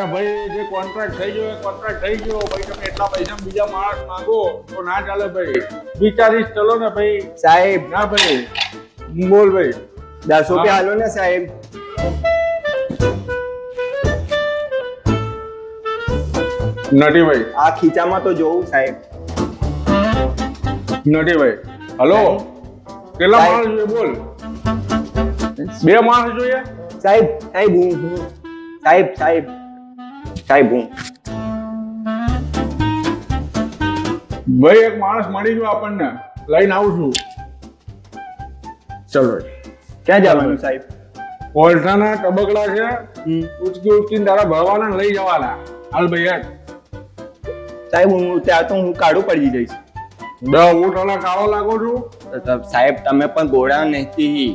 અરે ભાઈ જે કોન્ટ્રાક્ટ થઈ ગયો એ કોન્ટ્રાક્ટ થઈ ગયો ભાઈ. તમે એટલા પૈસા બીજા માણસ માંગો તો ના ચાલે ભાઈ. વિચારીશ ચલો ને ભાઈ. સાહેબ ના ભાઈ બોલ ભાઈ. 10 રૂપિયા હાલો ને સાહેબ. નથી ભાઈ. આ ખીચામાં તો જોવું સાહેબ. નથી ભાઈ. હલો કેટલા માણસ જોઈએ બોલ. 2 માણસ જોઈએ. સાહેબ સાહેબ હું સાહેબ સાહેબ સાહેબ હું ભાઈ એક માણસ મળી ગયો આપણને. લઈને આવું છું. ચલો ક્યાં જવાનું સાહેબ? કોલસાના ટબકડા છે. ઉચકીને તારા ભરવાના ને લઈ જવાના. હાલ ભાઈ યાર. સાહેબ હું ત્યાં તો હું કાળું પડી જઈશ. 10 ઊંટોલા કાળો લાગો છું. સાહેબ તમે પણ ગોળા નથી.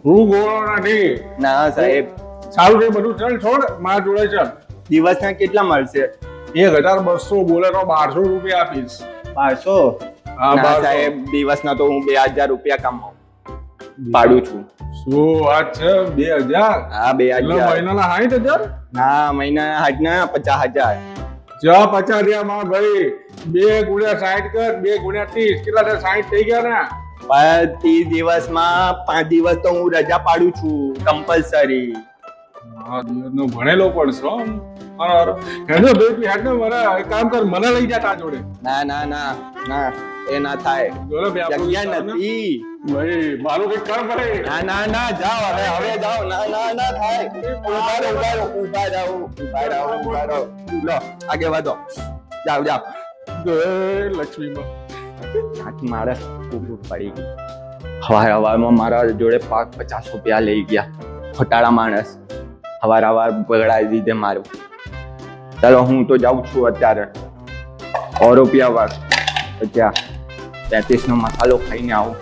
હું ગોળો નથી. ના સાહેબ. સારું છે બધું. ચાલ છોડ મારા જોડે ચાલ. દિવસના કેટલા મળશે? 1200 બોલે તો 1200 રૂપિયા આપીશ. 500? હા ના 1200. સાહેબ દિવસના તો હું 2000 રૂપિયા કમાઉં પાડું છું. શું વાત છે 2000? હા 2000. મહિનાના 60,000? ના મહિના હાજના 50,000. જા 50,000 માં ભાઈ 2 ગુણ્યા 60 કર. 2 ગુણ્યા 30 કેટલા થાય? 60 થઈ ગયા ને. પણ 30 દિવસમાં 5 દિવસ તો હું રજા પાડું છું કમ્પલસરી. હા દિવસનો ભણેલો પણ છો. હેડો ભાઈ તું હેડ ને મારા એક કામ કર મને લઈ જા તા જોડે. ના ના ના ના એ ના થાય. જોડે બે આપણું જગ્યા નથી. ભાઈ મારું કઈ કામ કરે. ના ના ના જાઓ હવે જાઓ. ના ના ના થાય. ઉભા રહો. લો આગે વધો. જાઓ જય લક્ષ્મીમાં. હાથ મારે પડી ગઈ. હવારમાં મારા જોડે 50 રૂપિયા લઈ ગયા. ખોટાળા માણસ હવાર બગડાવી દીધે મારું. ચાલો હું તો જાઉં છું અત્યારે. 100 રૂપિયા વાર 35 નો મસાલો ખાઈને આવું.